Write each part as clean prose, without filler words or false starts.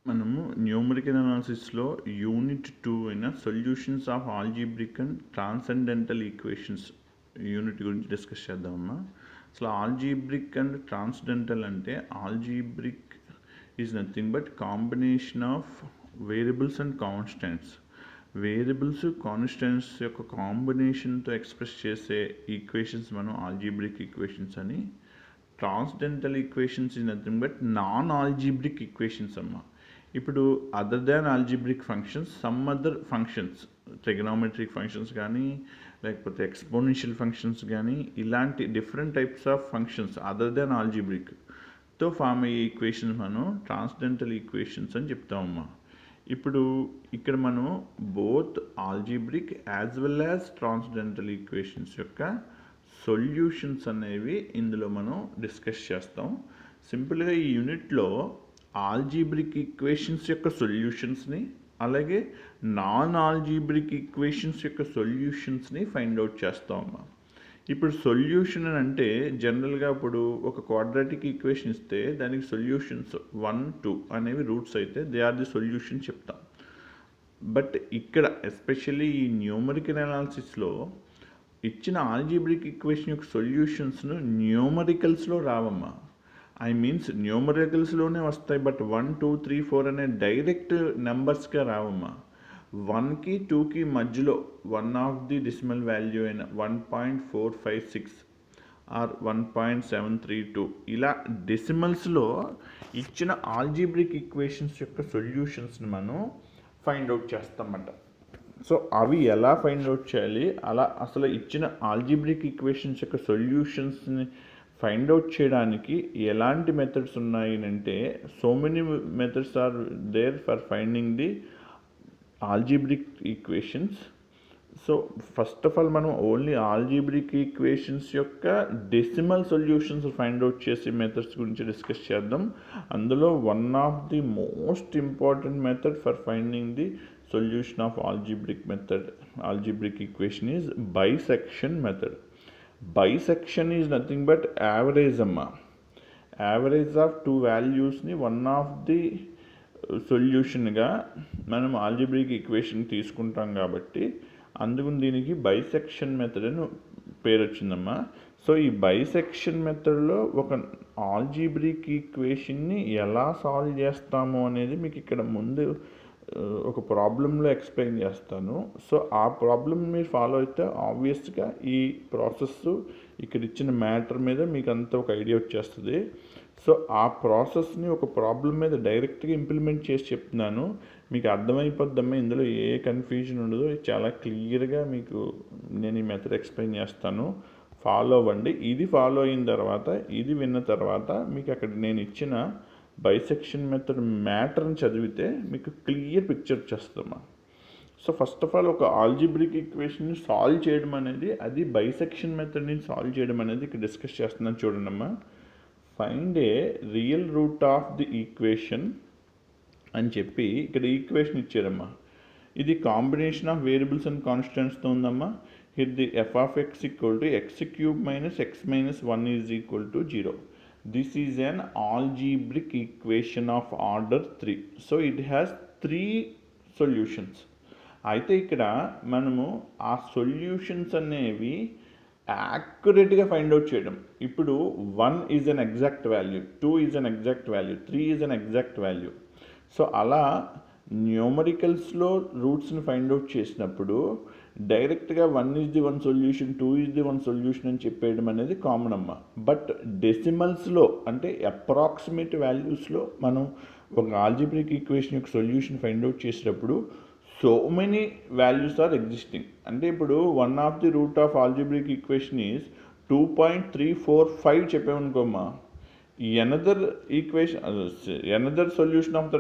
మనము numerical అనాలిసిస్లో unit 2 అయిన solutions of algebraic and transcendental equations unit గురించి డిస్కస్ చేద్దామమ్మా. అసలు ఆల్జీబ్రిక్ అండ్ ట్రాన్సెండెంటల్ అంటే algebraic is nothing but combination of variables and constants. Variables constants యొక్క కాంబినేషన్తో express చేసే equations మనం ఆల్జీబ్రిక్ ఈక్వేషన్స్ అని. Transcendental equations is nothing but non algebraic equations అమ్మ. ఇప్పుడు other than algebraic functions some other functions, trigonometric functions కానీ లేకపోతే exponential functions కానీ ఇలాంటి different types of functions other than ఆల్జీబ్రిక్తో form అయ్యే ఈక్వేషన్స్ మనం ట్రాన్సెండెంటల్ ఈక్వేషన్స్ అని చెప్తామమ్మా. ఇప్పుడు ఇక్కడ మనం both algebraic as well as transcendental equations యొక్క సొల్యూషన్స్ అనేవి ఇందులో మనం డిస్కస్ చేస్తాం. సింపుల్గా ఈ యూనిట్లో ఆల్జీబ్రిక్ ఈక్వేషన్స్ యొక్క సొల్యూషన్స్ని అలాగే నాన్ ఆల్జీబ్రిక్ ఈక్వేషన్స్ యొక్క సొల్యూషన్స్ని ఫైండ్ అవుట్ చేస్తామమ్మా. ఇప్పుడు సొల్యూషన్ అని అంటే జనరల్గా ఇప్పుడు ఒక క్వాడ్రాటిక్ ఈక్వేషన్ ఇస్తే దానికి సొల్యూషన్స్ 1, 2 అనేవి రూట్స్ అయితే దే ఆర్ ది సొల్యూషన్ చెప్తాం. బట్ ఇక్కడ ఎస్పెషల్లీ ఈ న్యూమరికల్ అనాలిసిస్లో ఇచ్చిన ఆల్జీబ్రిక్ ఈక్వేషన్ యొక్క సొల్యూషన్స్ను న్యూమరికల్స్లో రావమ్మా. న్యూమరికల్స్లోనే వస్తాయి, బట్ 1, 2, 3, 4 అనే డైరెక్ట్ నెంబర్స్గా రావమ్మా. 1కి 2కి మధ్యలో one of the decimal value అయిన 1.456 ఆర్ 1.732 ఇలా డెసిమల్స్లో ఇచ్చిన ఆల్జీబ్రిక్ ఈక్వేషన్స్ యొక్క సొల్యూషన్స్ని మనం ఫైండ్ అవుట్ చేస్తామన్నమాట. సో అవి ఎలా ఫైండ్ అవుట్ చేయాలి, అలా అసలు ఇచ్చిన ఆల్జీబ్రిక్ ఈక్వేషన్స్ యొక్క సొల్యూషన్స్ని ఫైండ్ అవుట్ చేయడానికి ఎలాంటి మెథడ్స్ ఉన్నాయి అంటే so many methods are there for finding the algebraic equations. So first of all మనం ఓన్లీ ఆల్జీబ్రిక్ ఈక్వేషన్స్ యొక్క డెసిమల్ సొల్యూషన్స్ ఫైండ్ అవుట్ చేసే మెథడ్స్ గురించి డిస్కస్ చేద్దాం. అందులో one of the most important method for finding the solution of algebraic equation is bisection method. Bisection is nothing but average amma. Average of two values ni one of the solution ga manam algebraic equation తీసుకుంటాం కాబట్టి అందుకు దీనికి bisection method అని పేరు వచ్చిందమ్మా. So ఈ bisection మెథడ్లో ఒక ఆల్జీబ్రిక్ ఈక్వేషన్ని ఎలా సాల్వ్ చేస్తాము అనేది మీకు ఇక్కడ ముందు ఒక ప్రాబ్లంలో ఎక్స్ప్లెయిన్ చేస్తాను. సో ఆ ప్రాబ్లం మీరు ఫాలో అయితే ఆబ్వియస్గా ఈ ప్రాసెస్ ఇక్కడ ఇచ్చిన మ్యాటర్ మీద మీకు అంత ఒక ఐడియా వచ్చేస్తుంది. సో ఆ ప్రాసెస్ని ఒక ప్రాబ్లం మీద డైరెక్ట్గా ఇంప్లిమెంట్ చేసి చెప్తున్నాను, మీకు అర్థమైపోద్దమ్మా. ఇందులో ఏ కన్ఫ్యూజన్ ఉండదు, చాలా క్లియర్గా మీకు నేను ఈ మెథడ్ ఎక్స్ప్లెయిన్ చేస్తాను. ఫాలో అవ్వండి. ఇది ఫాలో అయిన తర్వాత, ఇది విన్న తర్వాత మీకు అక్కడ నేను ఇచ్చిన బైసెక్షన్ మెథడ్ మ్యాటర్ని చదివితే మీకు క్లియర్ పిక్చర్ వచ్చేస్తుందమ్మా. సో ఫస్ట్ ఆఫ్ ఆల్ ఒక ఆల్జీబ్రిక్ ఈక్వేషన్ని సాల్వ్ చేయడం అనేది, అది బైసెక్షన్ మెథడ్ని సాల్వ్ చేయడం అనేది ఇక్కడ డిస్కస్ చేస్తున్నాను చూడండమ్మా. Find a real route of the equation అని చెప్పి ఇక్కడ ఈక్వేషన్ ఇచ్చారమ్మా. ఇది కాంబినేషన్ ఆఫ్ వేరియబుల్స్ అండ్ కాన్స్టెంట్స్తో ఉందమ్మా. Here the f of x equal to x³ - x - 1 is equal to 0. This is an algebraic equation of order 3. So it has 3 solutions. అయితే ఇక్కడ మనము ఆ solutions అనేవి యాక్యురేట్గా ఫైండ్ అవుట్ చేయడం. ఇప్పుడు 1 is an exact value, 2 is an exact value, 3 is an exact value. So అలా న్యూమరికల్స్లో రూట్స్ని find out చేసినప్పుడు డైరెక్ట్గా 1 is the 1 solution, 2 is the 1 solution అని చెప్పేయడం అనేది కామన్ అమ్మ. బట్ డెసిమల్స్లో అంటే అప్రాక్సిమేట్ వాల్యూస్లో మనం ఒక ఆల్జీబ్రిక్ ఈక్వేషన్ యొక్క సొల్యూషన్ ఫైండ్ అవుట్ చేసేటప్పుడు so many values are existing. అంటే ఇప్పుడు one of the root of algebraic equation is 2.345 చెప్పామనుకోమ్మా. another solution of the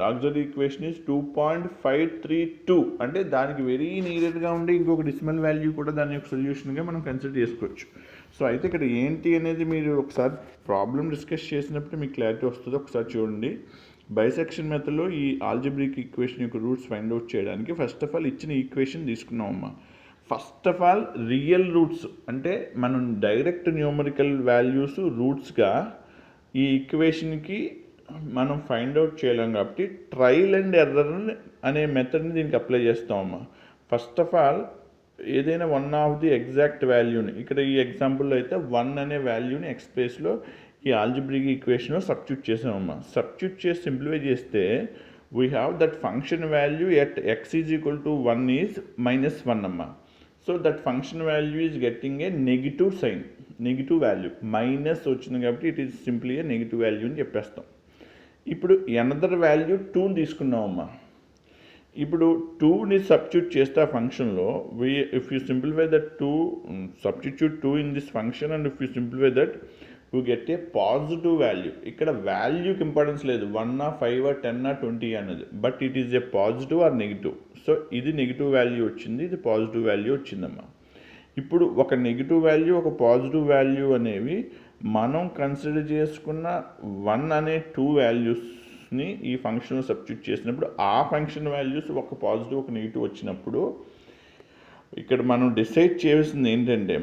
auxiliary equation is 2.532. అంటే దానికి వెరీ నియర్గా ఉండి ఇంకొక డెసిమల్ వాల్యూ కూడా దాని యొక్క సొల్యూషన్గా మనం కన్సిడర్ చేసుకోవచ్చు. సో అయితే ఇక్కడ ఏంటి అనేది మీరు ఒకసారి ప్రాబ్లం డిస్కస్ చేసినప్పుడు మీకు క్లారిటీ వస్తుంది. ఒకసారి చూడండి. బైసెక్షన్ మెథడ్లో ఈ ఆల్జీబ్రిక్ ఈక్వేషన్ యొక్క రూట్స్ ఫైండ్ అవుట్ చేయడానికి ఫస్ట్ ఆఫ్ ఆల్ ఇచ్చిన ఈక్వేషన్ తీసుకున్నామమ్మా. First of all real roots అంటే మనం డైరెక్ట్ న్యూమరికల్ వాల్యూస్ రూట్స్గా ఈ ఈక్వేషన్కి మనం ఫైండ్ అవుట్ చేయలేం కాబట్టి ట్రయల్ అండ్ ఎర్రర్ అనే మెథడ్ని దీనికి అప్లై చేస్తామమ్మా. ఫస్ట్ ఆఫ్ ఆల్ ఏదైనా వన్ ఆఫ్ ది ఎగ్జాక్ట్ వాల్యూని, ఇక్కడ ఈ ఎగ్జాంపుల్లో అయితే 1 అనే వాల్యూని ఎక్స్ ప్లేస్లో ఈ ఆల్జిబ్రిక్ ఈక్వేషన్లో సబ్స్టిట్యూట్ చేసామమ్మా. సబ్స్టిట్యూట్ చేసి సింప్లిఫై చేస్తే we have that function value at x is equal to 1 is -1 అమ్మా. So that function value is getting a negative sign, negative value minus వచ్చింది కాబట్టి it is simply a negative value అని చెప్పేస్తాం. ఇప్పుడు another value 2ని తీసుకున్నామమ్మా. ఇప్పుడు 2ని substitute చేస్తే ఆ ఫంక్షన్లో if you simplify that 2, substitute 2 in this function and if you simplify that you get a positive value. ఇక్కడ వాల్యూకి ఇంపార్టెన్స్ లేదు, 1, 5, 10, 20 అన్నది, but it is A positive or negative. So ఇది నెగిటివ్ వాల్యూ వచ్చింది, ఇది పాజిటివ్ వాల్యూ వచ్చిందమ్మా. ఇప్పుడు ఒక negative value ఒక పాజిటివ్ వాల్యూ అనేవి మనం కన్సిడర్ చేసుకున్న 1 అనే 2 వాల్యూస్ని ఈ ఫంక్షన్లో సబ్స్టిట్యూట్ చేసినప్పుడు ఆ ఫంక్షన్ వాల్యూస్ ఒక పాజిటివ్ ఒక నెగిటివ్ వచ్చినప్పుడు ఇక్కడ మనం డిసైడ్ చేయాల్సింది ఏంటంటే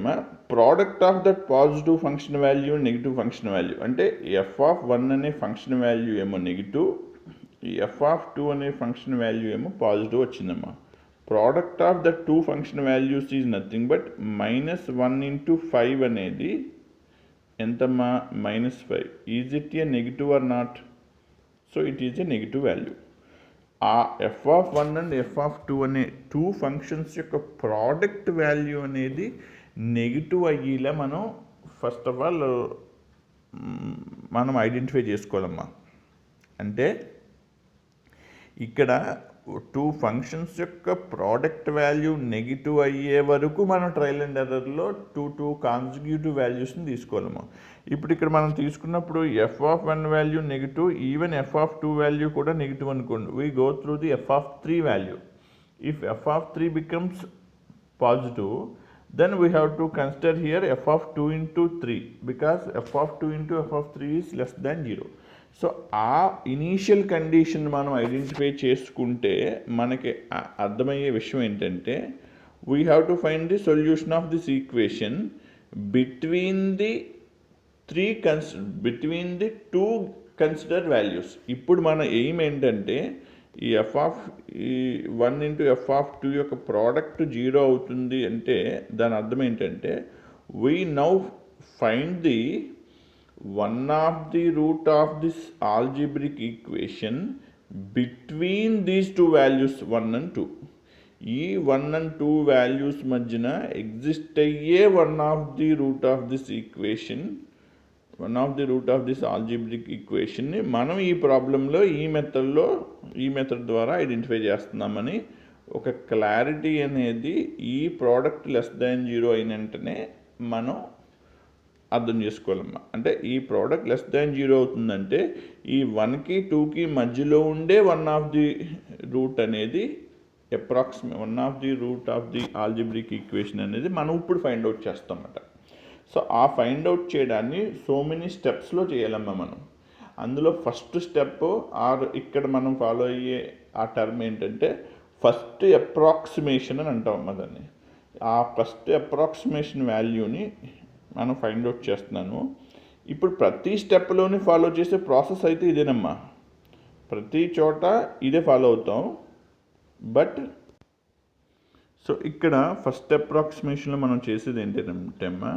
product of that positive function value negative function value. అంటే f(1) అనే ఫంక్షన్ వాల్యూ ఏమో నెగిటివ్, ఈ f(2) అనే ఫంక్షన్ వాల్యూ ఏమో పాజిటివ్ వచ్చిందమ్మా. Product of the 2 function values is nothing but -1 into 5 అనేది ఎంతమ్మా? -5. Is it a negative or not? So it is a negative value. ఆ f(1) అండ్ f(2) అనే 2 functions యొక్క ప్రోడక్ట్ వాల్యూ అనేది negative అయ్యేలా మనం ఫస్ట్ ఆఫ్ ఆల్ మనం identify చేసుకోవాలమ్మా. అంటే ఇక్కడ 2 ఫంక్షన్స్ యొక్క ప్రోడక్ట్ వాల్యూ నెగిటివ్ అయ్యే వరకు మనం ట్రయల్ అండ్ ఎర్రర్లో 2 కాన్సిక్యూటివ్ వాల్యూస్ని తీసుకోవాలమ్మా. ఇప్పుడు ఇక్కడ మనం తీసుకున్నప్పుడు f(1) value negative, even f(2) value కూడా నెగిటివ్ అనుకోండి. We go through the f(3) value. If f(3) becomes positive, then we have to consider here f(2) into 3 because f(2) into f(3) is less than 0. So ఆ initial condition మనం identify చేసుకుంటే మనకి అర్థమయ్యే విషయం ఏంటంటే we have to find the solution of this equation between the 2 consider values. ఇప్పుడు మన aim ఏంటంటే ఈ f(1) into f(2) యొక్క ప్రోడక్ట్ 0 అవుతుంది అంటే దాని అర్థం ఏంటంటే we now find the one of the root of this algebraic equation between these 2 values 1 and 2. ఈ 1 and 2 వాల్యూస్ మధ్యన ఎగ్జిస్ట్ అయ్యే one of the root of this equation, one of the root of this algebraic equationని మనం ఈ ప్రాబ్లంలో ఈ method ద్వారా identify చేస్తున్నామని ఒక క్లారిటీ అనేది ఈ ప్రోడక్ట్ <0 అయిన వెంటనే మనం అర్థం చేసుకోవాలమ్మా. అంటే ఈ ప్రోడక్ట్ <0 అవుతుందంటే ఈ 1కి 2కి మధ్యలో ఉండే వన్ ఆఫ్ ది రూట్ అనేది one of the root of the algebraic equation అనేది మనం ఇప్పుడు ఫైండ్ అవుట్ చేస్తామన్నమాట. సో ఆ ఫైండ్ అవుట్ చేయడాన్ని సో మెనీ స్టెప్స్లో చేయాలమ్మా మనం. అందులో ఫస్ట్ స్టెప్ ఇక్కడ మనం ఫాలో అయ్యే ఆ టర్మ్ ఏంటంటే ఫస్ట్ అప్రాక్సిమేషన్ అని అంటామమ్మా దాన్ని. ఆ ఫస్ట్ అప్రాక్సిమేషన్ వాల్యూని మనం ఫైండ్ అవుట్ చేస్తున్నాను. ఇప్పుడు ప్రతి స్టెప్లోని ఫాలో చేసే ప్రాసెస్ అయితే ఇదేనమ్మా, ప్రతి చోట ఇదే ఫాలో అవుతాం. బట్ సో ఇక్కడ ఫస్ట్ అప్రాక్సిమేషన్లో మనం చేసేది ఏంటంటే అమ్మా,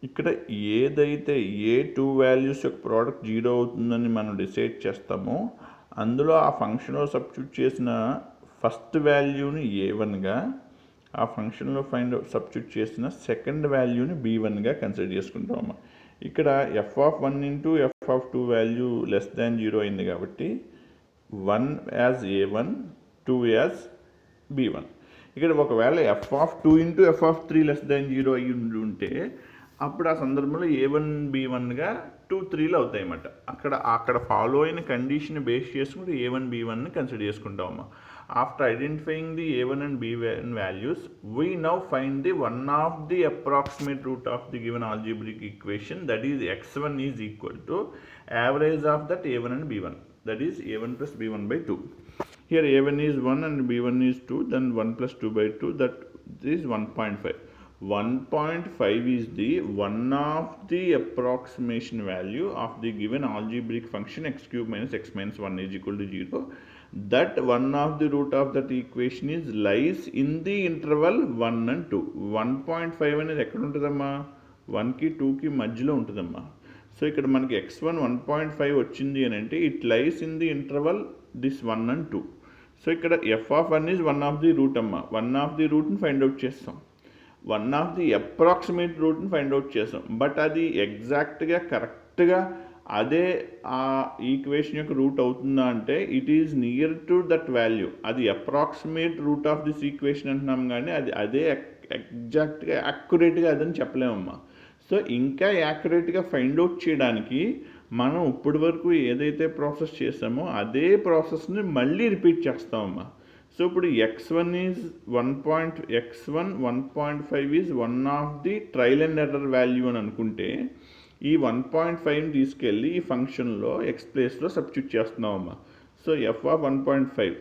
ఇక్కడ ఏదైతే ఏ 2 వాల్యూస్ యొక్క ప్రోడక్ట్ 0 అవుతుందని మనం డిసైడ్ చేస్తామో అందులో ఆ ఫంక్షన్లో సబ్స్టిట్యూట్ చేసిన ఫస్ట్ వాల్యూని a1గా, ఆ ఫంక్షన్లో సబ్స్టిట్యూట్ చేసిన సెకండ్ వాల్యూని b1గా కన్సిడర్ చేసుకుంటామమ్మా. ఇక్కడ f(1) into f(2) వాల్యూ <0 అయింది కాబట్టి 1 యాజ్ a1, 2 యాజ్ b1. ఇక్కడ ఒకవేళ f(2) into f(3) <0 అయ్యి ఉంటే అప్పుడు ఆ సందర్భంలో a1 b1గా 2, 3లు అవుతాయి అన్నమాట. అక్కడ ఫాలో అయిన కండిషన్ బేస్ చేసుకుంటే a1 b1ని కన్సిడర్ చేసుకుంటామమ్మా. After identifying the a1 and b1 values, we now find the one of the approximate root of the given algebraic equation, that is x1 is equal to average of that a1 and b1, that is a1 plus b1 by 2. Here a1 is 1 and b1 is 2, then 1 plus 2 by 2, that is 1.5. 1.5 is the one of the approximation value of the given algebraic function x cube minus x minus 1 is equal to 0. That one of the root of that equation is lies in the interval 1 and 2. 1.5 అనేది ఎక్కడ ఉంటుందమ్మా, 1కి 2కి మధ్యలో ఉంటుందమ్మా. So ఇక్కడ మనకి x1 1.5 వచ్చింది అని అంటే it lies in the interval this 1 and 2. So ఇక్కడ f of 1 is one of the root అమ్మా. వన్ ఆఫ్ ది రూట్ని ఫైండ్ అవుట్ చేస్తాం, వన్ ఆఫ్ ది అప్రాక్సిమేట్ రూట్ని ఫైండ్ అవుట్ చేస్తాం. బట్ అది ఎగ్జాక్ట్గా కరెక్ట్గా అదే ఆ ఈక్వేషన్ యొక్క రూట్ అవుతుందా అంటే it is near to that value. అది approximate root of this equation అంటున్నాం కానీ అదే ఎగ్జాక్ట్గా యాక్యురేట్గా అదని చెప్పలేమమ్మా. సో ఇంకా యాక్యురేట్గా ఫైండ్ అవుట్ చేయడానికి మనం ఇప్పటి వరకు ఏదైతే ప్రాసెస్ చేసామో అదే ప్రాసెస్ని మళ్ళీ రిపీట్ చేస్తామమ్మా. సో ఇప్పుడు x1 1.5 is one of the trial and error value అని అనుకుంటే ఈ 1.5ని తీసుకెళ్ళి ఈ ఫంక్షన్లో ఎక్స్ ప్లేస్లో సబ్స్టిట్యూట్ చేస్తున్నామమ్మా. So f of 1.5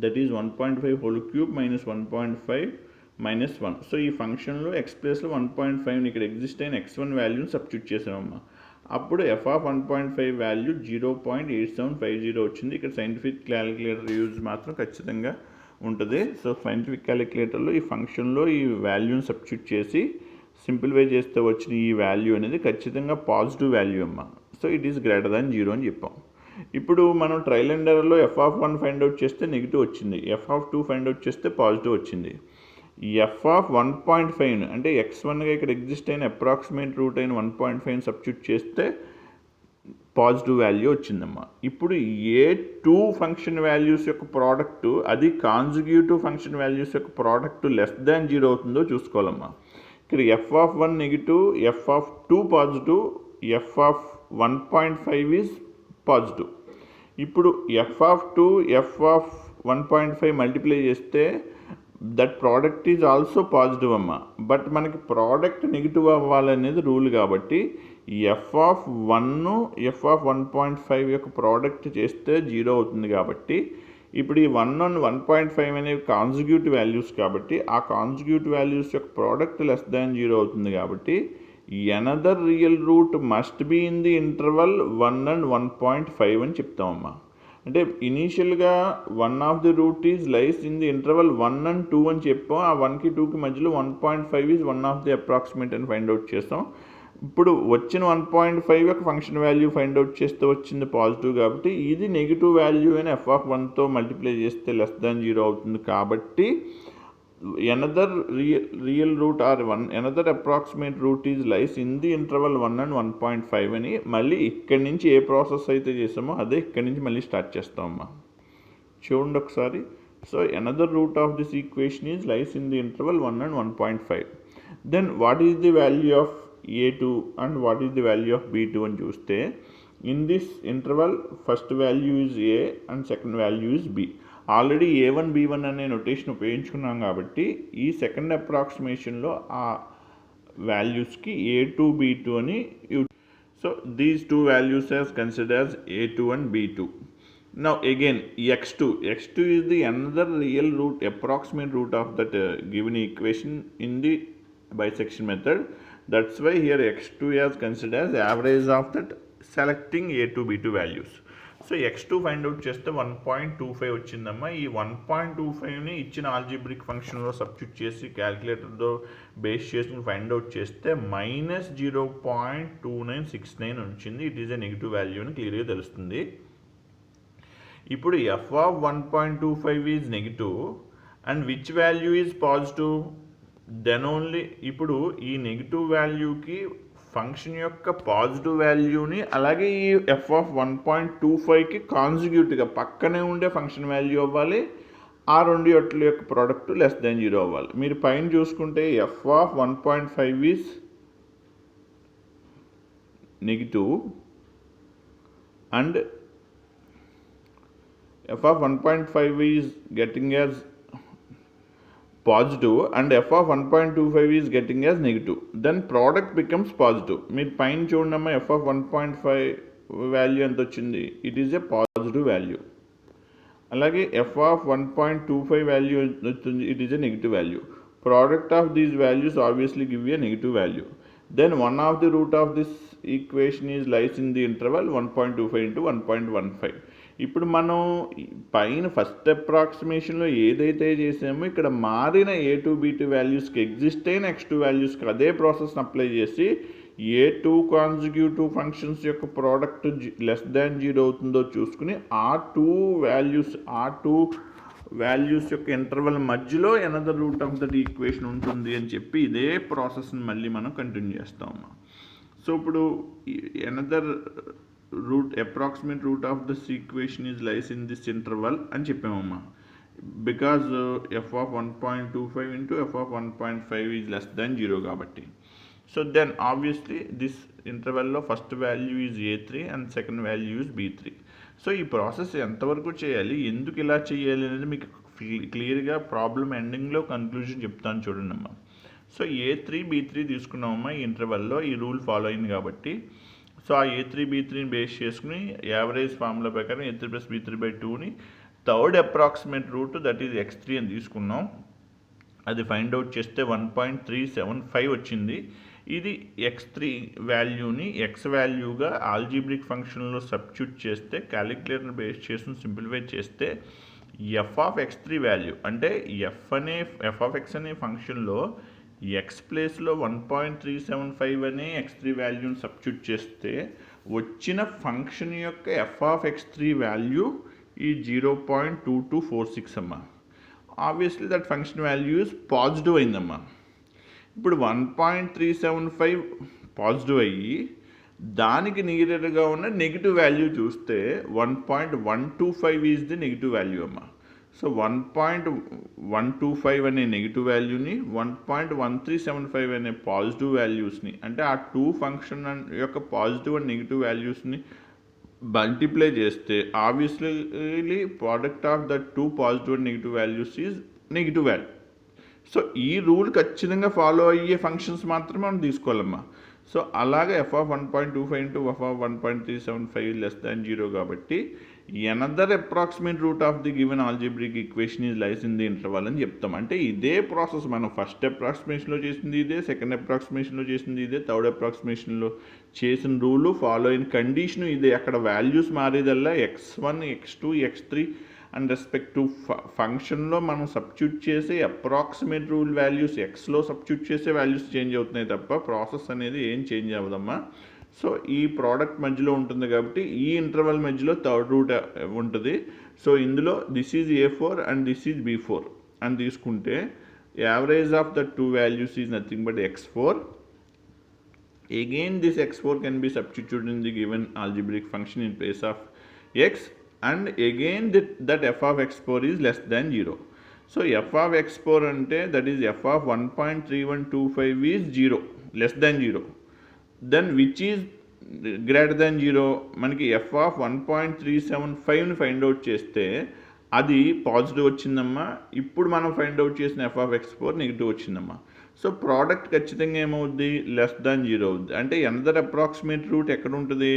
that is 1.5 whole cube minus 1.5 minus 1. So ఈ ఫంక్షన్లో ఎక్స్ ప్లేస్లో 1.5ని ఇక్కడ ఎగ్జిస్ట్ అయిన x1 వాల్యూని సబ్స్టిట్యూట్ చేసామమ్మా. అప్పుడు f of 1.5 వాల్యూ 0.8750 వచ్చింది. ఇక్కడ సైంటిఫిక్ క్యాలిక్యులేటర్ యూజ్ మాత్రం ఖచ్చితంగా ఉంటుంది. సో సైంటిఫిక్ క్యాలిక్యులేటర్లో ఈ ఫంక్షన్లో ఈ వాల్యూని సబ్స్టిట్యూట్ చేసి సింప్లిఫై చేస్తే వచ్చిన ఈ వాల్యూ అనేది ఖచ్చితంగా పాజిటివ్ వాల్యూ అమ్మా. So it is greater than 0 అని చెప్పాం. ఇప్పుడు మనం ట్రయల్ అండ్ ఎర్రర్లో f of 1 ఫైండ్ అవుట్ చేస్తే నెగిటివ్ వచ్చింది, f of 2 ఫైండ్ అవుట్ చేస్తే పాజిటివ్ వచ్చింది. f of 1.5 అంటే x1గా ఇక్కడ ఎగ్జిస్ట్ అయిన అప్రాక్సిమేట్ రూట్ అయిన 1.5 సబ్స్టిట్యూట్ చేస్తే పాజిటివ్ వాల్యూ వచ్చిందమ్మా. ఇప్పుడు ఏ2 ఫంక్షన్ వాల్యూస్ యొక్క ప్రోడక్ట్ అది కాన్జుగేటివ్ ఫంక్షన్ వాల్యూస్ యొక్క ప్రోడక్ట్ లెస్ దాన్ 0 అవుతుందో చూసుకోవాలమ్మా. ఇక్కడ f of 1 negative, f of 2 positive, f of 1.5 is positive. ఇప్పుడు f of 2 f of 1.5 multiply చేస్తే that product is also positive అమ్మా. బట్ మనకి ప్రోడక్ట్ నెగిటివ్ అవ్వాలనేది రూల్ కాబట్టి f of 1 f of 1.5 యొక్క ప్రోడక్ట్ చేస్తే 0 అవుతుంది. కాబట్టి ఇప్పుడు ఈ 1 and 1.5 అనేవి కాన్జుగేటివ్ వాల్యూస్ కాబట్టి ఆ కాన్జుగేటివ్ వాల్యూస్ యొక్క ప్రోడక్ట్ లెస్ దాన్ 0 అవుతుంది. కాబట్టి another real root must be in the interval 1 and 1.5 అని చెప్తామమ్మా. అంటే ఇనీషియల్గా one of the root is lies in the interval 1 and 2 అని చెప్పాం. ఆ 1కి 2కి మధ్యలో 1.5 is one of the approximate అని ఫైండ్ అవుట్ చేస్తాం. ఇప్పుడు వచ్చిన 1.5 యొక్క ఫంక్షన్ వాల్యూ ఫైండ్ అవుట్ చేస్తే వచ్చింది పాజిటివ్ కాబట్టి ఇది నెగిటివ్ వాల్యూ అని f of 1తో మల్టిప్లై చేస్తే లెస్ దాన్ 0 అవుతుంది. కాబట్టి another real root or another approximate root is lies in the interval 1 and 1.5 అని మళ్ళీ ఇక్కడి నుంచి ఏ ప్రాసెస్ అయితే చేసామో అదే ఇక్కడి నుంచి మళ్ళీ స్టార్ట్ చేస్తామమ్మా. చూడండి ఒకసారి. So another root of this equation is lies in the interval 1 and 1.5. Then what is the value of a2 and what is the value of b2 అని చూస్తే in this interval first value is a and second value is b. Already a1 b1 అనే notation ఉపయోగించుకున్నాం కాబట్టి ఈ second అప్రాక్సిమేషన్లో ఆ వాల్యూస్కి a2 b2 అని so these two values as considered as a2 and b2. Now again x2 is the another real root, approximate root of that given equation in the bisection method. That's why here x2 is considered as average of that selecting a2 b2 values. So x2 find out చేస్తే 1.25 వచ్చిందమ్మా. ఈ 1.25ని ఇచ్చిన algebraic ఫంక్షన్లో substitute చేసి క్యాలిక్యులేటర్తో base చేసి find out చేస్తే -0.2969 వచ్చింది. It is a negative value అని క్లియర్గా తెలుస్తుంది. ఇప్పుడు f of 1.25 is negative and which value is positive, then only ఇప్పుడు ఈ నెగిటివ్ వాల్యూకి ఫంక్షన్ యొక్క పాజిటివ్ వాల్యూని అలాగే ఈ f of 1.25కి కాన్జుగేటివ్గా పక్కనే ఉండే ఫంక్షన్ వాల్యూ అవ్వాలి. ఆ రెండు యొక్క ప్రోడక్ట్ లెస్ దాన్ 0 అవ్వాలి. మీరు పైన చూసుకుంటే f of 1.5 is negative and f of 1.5 is getting as positive and f of 1.25 is getting as negative, then product becomes positive. మీరు పైన చూడమ్మా f of 1.5 వాల్యూ ఎంత వచ్చింది, it is A positive value. అలాగే f of 1.25 వాల్యూ వచ్చింది, it is a negative value. Product of these values obviously give you a negative value. Then one of the root of this equation is lies in the interval 1.25 into 1.15. ఇప్పుడు మనం పైన first అప్రాక్సిమేషన్లో ఏదైతే చేసామో ఇక్కడ మారిన A2 B2 వాల్యూస్కి exist అయిన X2 వాల్యూస్కి అదే ప్రాసెస్ని అప్లై చేసి A2 కాన్సిక్యూటివ్ ఫంక్షన్స్ యొక్క ప్రోడక్ట్ లెస్ దాన్ 0 అవుతుందో చూసుకుని ఆ టూ వాల్యూస్ యొక్క ఇంటర్వల్ మధ్యలో another root of that equation ఉంటుంది అని చెప్పి ఇదే ప్రాసెస్ని మళ్ళీ మనం కంటిన్యూ చేస్తాము. సో ఇప్పుడు another approximate root of this equation is lies in this interval అని చెప్పామమ్మా. Because F of 1.25 into F of 1.5 is less than 0 కాబట్టి. సో దెన్ ఆబ్వియస్లీ దిస్ ఇంటర్వెల్లో first value is A3 and second value is B3. So ఈ process ఎంతవరకు చేయాలి, ఎందుకు ఇలా చేయాలి అనేది మీకు క్లియర్గా ప్రాబ్లం ఎండింగ్లో కన్క్లూజన్ చెప్తాను చూడండి అమ్మా. సో A3B3 తీసుకున్నామమ్మా ఈ ఇంటర్వెల్లో, ఈ రూల్ ఫాలో అయింది కాబట్టి. సో ఆ A3B3ని బేస్ చేసుకుని యావరేజ్ ఫార్ములా ప్రకారం A3 + B3/2ని third approximate root that is X3 అని తీసుకున్నాం. అది ఫైండ్ అవుట్ చేస్తే 1.375 వచ్చింది. ఇది X3 వాల్యూని X వాల్యూగా ఆల్జీబ్రిక్ ఫంక్షన్లో సబ్స్టిట్యూట్ చేస్తే క్యాలిక్యులేటర్ బేస్ చేసుకుని సింప్లిఫై చేస్తే ఎఫ్ ఆఫ్ X3 వాల్యూ అంటే ఎఫ్ ఆఫ్ X అనే ఫంక్షన్లో X ప్లేస్లో 1.375 అనే X3 వాల్యూని సబ్స్టిట్యూట్ చేస్తే వచ్చిన ఫంక్షన్ యొక్క ఎఫ్ ఆఫ్ X3 వాల్యూ ఈ 0.2246 అమ్మా. Obviously that function value is positive అయిందమ్మా. ఇప్పుడు 1.375 పాజిటివ్ అయ్యి దానికి నియర్గా ఉన్న నెగిటివ్ వాల్యూ చూస్తే 1.125 ఈజ్ ది నెగిటివ్ వాల్యూ అమ్మా. సో 1.125 అనే నెగిటివ్ వాల్యూని 1.1375 అనే పాజిటివ్ వాల్యూస్ని అంటే ఆ టూ ఫంక్షన్ యొక్క పాజిటివ్ అండ్ నెగిటివ్ వాల్యూస్ని మల్టిప్లై చేస్తే obviously product of the two positive and negative values is negative value. So ఈ రూల్ ఖచ్చితంగా ఫాలో అయ్యే ఫంక్షన్స్ మాత్రమే మనం తీసుకోవాలమ్మా. సో అలాగే F of 1.25 into F of 1.375 less than 0 కాబట్టి another approximate root of the given algebraic equation is lies in the interval అని చెప్తాం. అంటే ఇదే ప్రాసెస్ మనం ఫస్ట్ అప్రాక్సిమేషన్లో చేసింది ఇదే, సెకండ్ అప్రాక్సిమేషన్లో చేసింది ఇదే, థర్డ్ అప్రాక్సిమేషన్లో చేసిన రూలు ఫాలో అయిన కండిషను ఇదే. అక్కడ వాల్యూస్ మారేదల్లా X1, X2, X3 and respect to ఫంక్షన్లో మనం సబ్స్టిట్యూట్ చేసే అప్రాక్సిమేట్ రూల్ వాల్యూస్ Xలో సబ్స్టిట్యూట్ చేసే వాల్యూస్ చేంజ్ అవుతున్నాయి తప్ప ప్రాసెస్ అనేది ఏం చేంజ్ అవ్వదమ్మా. సో ఈ ప్రోడక్ట్ మధ్యలో ఉంటుంది కాబట్టి ఈ ఇంటర్వల్ మధ్యలో థర్డ్ రూట్ ఉంటుంది. సో ఇందులో this is A4 and this is B4 అని తీసుకుంటే average of the two values is nothing but X4. Again this X4 can be substituted in the given algebraic function in place of X, and again that f of X4 is less than 0. So f of X4 ante that is f of 1.3125 is 0, less than 0. Then which is greater than 0? మనకి f of 1.375ని find out చేస్తే అది positive వచ్చిందమ్మా. ఇప్పుడు మనం find out చేసిన f of X4 negative వచ్చిందమ్మా. So product ఖచ్చితంగా ఏమవుద్ది, లెస్ దాన్ 0 అవుద్ది. అంటే ఎనదర్ అప్రాక్సిమేట్ రూట్ ఎక్కడ ఉంటుంది,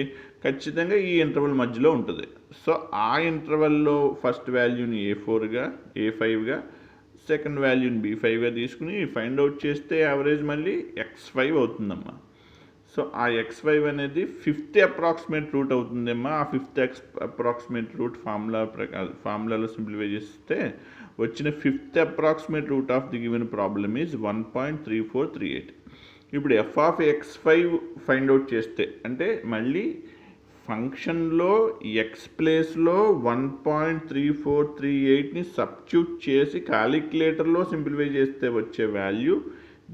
ఖచ్చితంగా ఈ ఇంటర్వల్ మధ్యలో ఉంటుంది. సో ఆ ఇంటర్వల్లో ఫస్ట్ వాల్యూని A4గా, A5గా, సెకండ్ వాల్యూని B5గా తీసుకుని ఫైండ్ అవుట్ చేస్తే యావరేజ్ మళ్ళీ X5 అవుతుందమ్మా. సో ఆ X5 అనేది ఫిఫ్త్ అప్రాక్సిమేట్ రూట్ అవుతుందమ్మా. ఆ ఫిఫ్త్ అప్రాక్సిమేట్ రూట్ ఫార్ములాలో సింప్లిఫై చేస్తే వచ్చిన fifth approximate root of the given problem is 1.3438. ఇప్పుడు F of X5 find out చేస్తే అంటే మళ్ళీ ఫంక్షన్లో ఎక్స్ ప్లేస్లో 1.3438ని సబ్స్టిట్యూట్ చేసి క్యాలిక్యులేటర్లో సింప్లిఫై చేస్తే వచ్చే value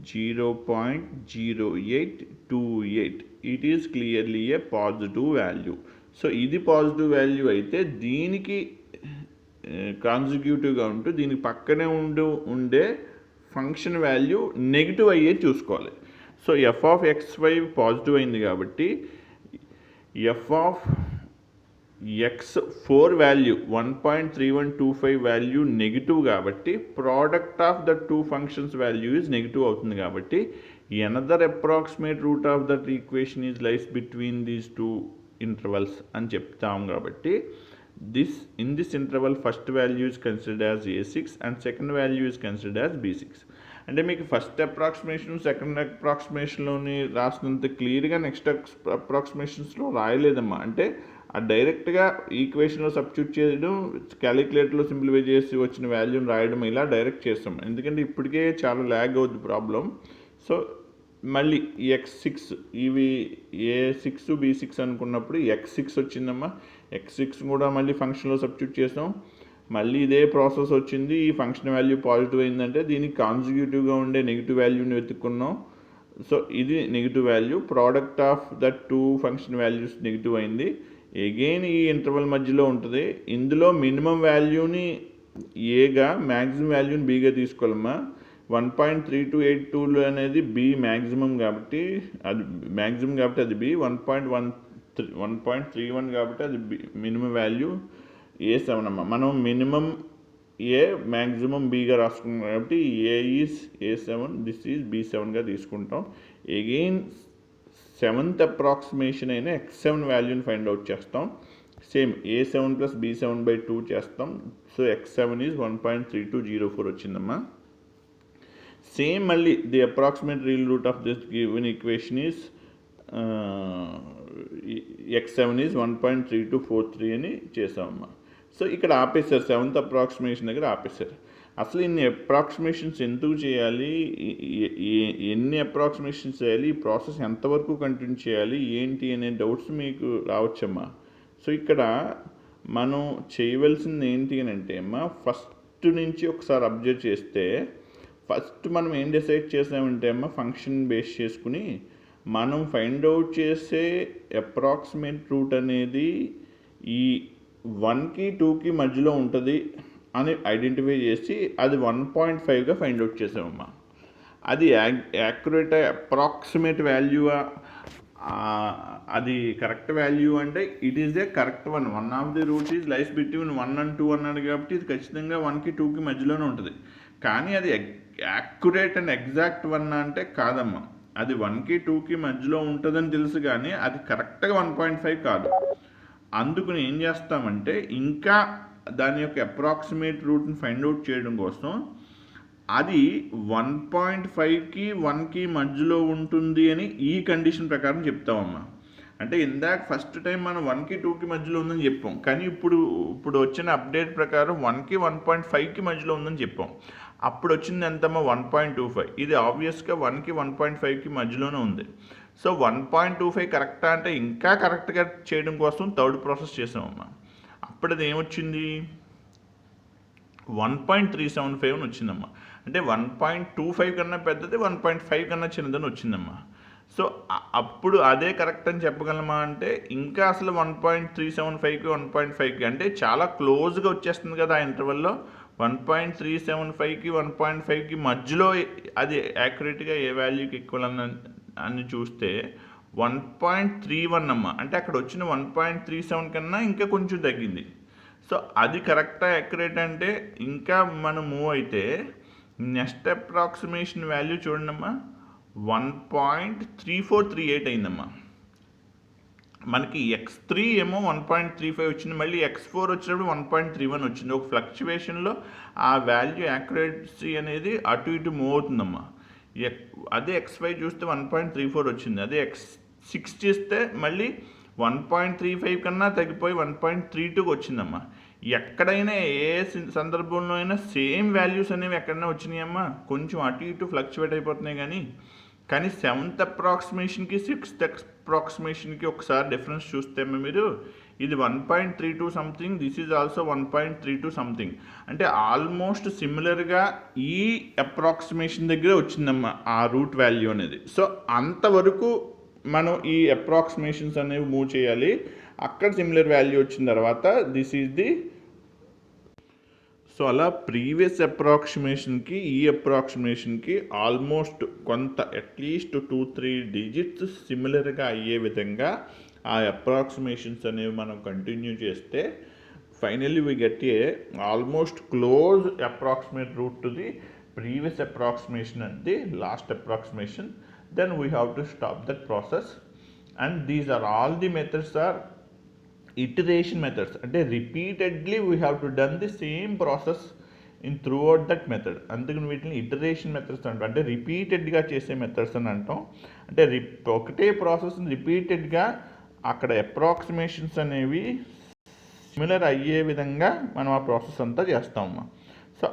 0.0828. It is clearly A positive value. So ఇది పాజిటివ్ వాల్యూ అయితే దీనికి కాన్సిక్యూటివ్గా ఉంటూ దీనికి పక్కనే ఉండే ఫంక్షన్ వాల్యూ నెగిటివ్ అయ్యే చూసుకోవాలి. So F of X5 positive అయింది కాబట్టి F of X4 value 1.3125 value negative కాబట్టి product of the two functions value is negative అవుతుంది కాబట్టి another approximate root of that equation is lies between these two intervals అని చెప్తాం. కాబట్టి in this interval first value is considered as A6 and second value is considered as B6. అంటే మీకు first approximation second అప్రాక్సిమేషన్లోని రాసినంత క్లియర్గా next అప్రాక్సిమేషన్స్లో రాయలేదమ్మా. అంటే ఆ డైరెక్ట్గా ఈక్వేషన్లో substitute చేయడం, క్యాలిక్యులేటర్లో సింప్లిఫై చేసి వచ్చిన వాల్యూని రాయడం, ఇలా డైరెక్ట్ చేస్తాం. ఎందుకంటే ఇప్పటికే చాలా ల్యాగ్ అవుద్ది ప్రాబ్లం. సో మళ్ళీ x6 ఇవి A6 B6 అనుకున్నప్పుడు x6 వచ్చిందమ్మా. x6 కూడా మళ్ళీ ఫంక్షన్లో సబ్స్టిట్యూట్ చేసాం. మళ్ళీ ఇదే ప్రాసెస్ వచ్చింది. ఈ ఫంక్షన్ వాల్యూ పాజిటివ్ అయిందంటే దీనికి కాన్సిక్యూటివ్గా ఉండే నెగిటివ్ వాల్యూని వెతుక్కున్నాం. సో ఇది negative value, product of the two function values negative అయింది. అగైన్ ఈ ఇంటర్వల్ మధ్యలో ఉంటుంది. ఇందులో మినిమం వాల్యూని ఏగా, మ్యాక్సిమం వాల్యూని బీగా తీసుకోవాలమ్మా. 1.3282 అనేది బి మ్యాక్సిమం కాబట్టి అది మ్యాక్సిమం కాబట్టి అది బి. 1.31 కాబట్టి అది బి మినిమం వాల్యూ. A7 అమ్మ. మనం మినిమం ఏ మ్యాక్సిమం బీగా రాసుకున్నాం కాబట్టి ఏ ఈజ్ A7, దిస్ ఈజ్ B7గా తీసుకుంటాం. అగైన్ సెవెంత్ అప్రాక్సిమేషన్ అయిన x7 వాల్యూని ఫైండ్ అవుట్ చేస్తాం. సేమ్ A7 + B7/2 చేస్తాం. సో x7 ఈజ్ 1.3204 వచ్చిందమ్మా. సేమ్ మళ్ళీ the approximate real route of this given equation is x7 is 1.3243 అని చేసామమ్మా. సో ఇక్కడ ఆపేశారు, సెవెంత్ అప్రాక్సిమేషన్ దగ్గర ఆపేశారు. అసలు ఇన్ని అప్రాక్సిమేషన్స్ ఎందుకు చేయాలి, ఎన్ని అప్రాక్సిమేషన్స్ చేయాలి, ఈ ప్రాసెస్ ఎంతవరకు కంటిన్యూ చేయాలి, ఏంటి అనే డౌట్స్ మీకు రావచ్చమ్మా. సో ఇక్కడ మనం చేయవలసింది ఏంటి అని అంటే అమ్మా, ఫస్ట్ నుంచి ఒకసారి అబ్జర్వ్ చేస్తే ఫస్ట్ మనం ఏం డిసైడ్ చేసామంటే అమ్మ, ఫంక్షన్ బేస్ చేసుకుని మనం ఫైండ్ అవుట్ చేసే అప్రాక్సిమేట్ రూట్ అనేది ఈ 1కి 2కి మధ్యలో ఉంటుంది అని ఐడెంటిఫై చేసి అది 1.5గా ఫైండ్ అవుట్ చేసామమ్మా. అది యాక్యురేట్ అప్రాక్సిమేట్ వాల్యూ, అది కరెక్ట్ వాల్యూ అంటే it is a correct one of the root is lies between 1 and 2 అన్నాడు కాబట్టి ఇది ఖచ్చితంగా 1కి 2కి మధ్యలోనే ఉంటుంది. కానీ అది యాక్యురేట్ అండ్ ఎగ్జాక్ట్ వన్ అంటే కాదమ్మా. అది 1కి 2కి మధ్యలో ఉంటుందని తెలుసు కానీ అది కరెక్ట్గా 1.5 కాదు. అందుకని ఏం చేస్తామంటే ఇంకా దాని యొక్క అప్రాక్సిమేట్ రూట్ని ఫైండ్ అవుట్ చేయడం కోసం అది 1.5కి 1కి మధ్యలో ఉంటుంది అని ఈ కండిషన్ ప్రకారం చెప్తామమ్మా. అంటే ఇందాక ఫస్ట్ టైం మనం 1కి 2కి మధ్యలో ఉందని చెప్పాం, కానీ ఇప్పుడు వచ్చిన అప్డేట్ ప్రకారం 1కి 1.5కి మధ్యలో ఉందని చెప్పాం. అప్పుడు వచ్చింది ఎంతమ్మా, 1.25. ఇది ఆబ్వియస్గా 1కి 1.5కి మధ్యలోనే ఉంది. సో 1.25 కరెక్టా అంటే ఇంకా కరెక్ట్గా చేయడం కోసం థర్డ్ ప్రాసెస్ చేసామమ్మా. అప్పుడు అది ఏమొచ్చింది, 1.375 అని వచ్చిందమ్మా. అంటే 1.25 కన్నా పెద్దది, 1.5 కన్నా చిన్నదని వచ్చిందమ్మా. సో అప్పుడు అదే కరెక్ట్ అని చెప్పగలమా అంటే ఇంకా అసలు 1.375కి 1.5కి అంటే చాలా క్లోజ్గా వచ్చేస్తుంది కదా ఆ ఇంటర్వెల్లో. 1.375కి 1.5కి మధ్యలో అది యాక్యురేట్గా ఏ వాల్యూకి ఈక్వల్ అని చూస్తే 1.31 అమ్మా. అంటే అక్కడ వచ్చిన 1.37 కన్నా ఇంకా కొంచెం తగ్గింది. సో అది కరెక్టా యాక్యురేట్ అంటే ఇంకా మనం మూవ్ అయితే నెక్స్ట్ అప్రాక్సిమేషన్ వాల్యూ చూడండమ్మా, 1.3438 అయిందమ్మా. మనకి x3 ఏమో 1.35 వచ్చింది, మళ్ళీ x4 వచ్చినప్పుడు 1.31 వచ్చింది. ఒక ఫ్లక్చువేషన్లో ఆ వాల్యూ యాక్యురేసీ అనేది అటు ఇటు మూవ్ అవుతుందమ్మా. అదే x5 చూస్తే 1.34 వచ్చింది. అదే x6 చేస్తే మళ్ళీ 1.35 కన్నా తగ్గిపోయి 1.32కి వచ్చిందమ్మా. ఎక్కడైనా ఏ సందర్భంలో అయినా సేమ్ వాల్యూస్ అనేవి ఎక్కడైనా వచ్చినాయమ్మా, కొంచెం అటు ఇటు ఫ్లక్చువేట్ అయిపోతున్నాయి. కానీ సెవెంత్ అప్రాక్సిమేషన్కి సిక్స్త్ అప్రాక్సిమేషన్కి ఒకసారి డిఫరెన్స్ చూస్తే మీరు ఇది 1.32 something, this is also 1.32 something. అంటే ఆల్మోస్ట్ సిమిలర్గా ఈ అప్రాక్సిమేషన్ దగ్గరే వచ్చిందమ్మా ఆ రూట్ వాల్యూ అనేది. సో అంతవరకు మనం ఈ అప్రాక్సిమేషన్స్ అనేవి మూవ్ చేయాలి. అక్కడ సిమిలర్ వాల్యూ వచ్చిన తర్వాత దిస్ ఈజ్ ది. సో అలా ప్రీవియస్ అప్రాక్సిమేషన్కి ఈ అప్రాక్సిమేషన్కి ఆల్మోస్ట్ కొంత అట్లీస్ట్ 2-3 డిజిట్స్ సిమిలర్గా అయ్యే విధంగా ఆ అప్రాక్సిమేషన్స్ అనేవి మనం కంటిన్యూ చేస్తే finally we get a almost close approximate root to the previous approximation and the last approximation. Then we have to stop that process. And these are all the methods are iteration methods. అంటే repeatedly we have to done the same process in through out that method. అందుకని వీటిని iteration methods అంటాం, అంటే రిపీటెడ్గా చేసే methods అని అంటాం. అంటే ఒకటే ప్రాసెస్ని రిపీటెడ్గా అక్కడ అప్రాక్సిమేషన్స్ అనేవి సిమిలర్ అయ్యే విధంగా మనం ఆ ప్రాసెస్ అంతా చేస్తామమ్మా. సో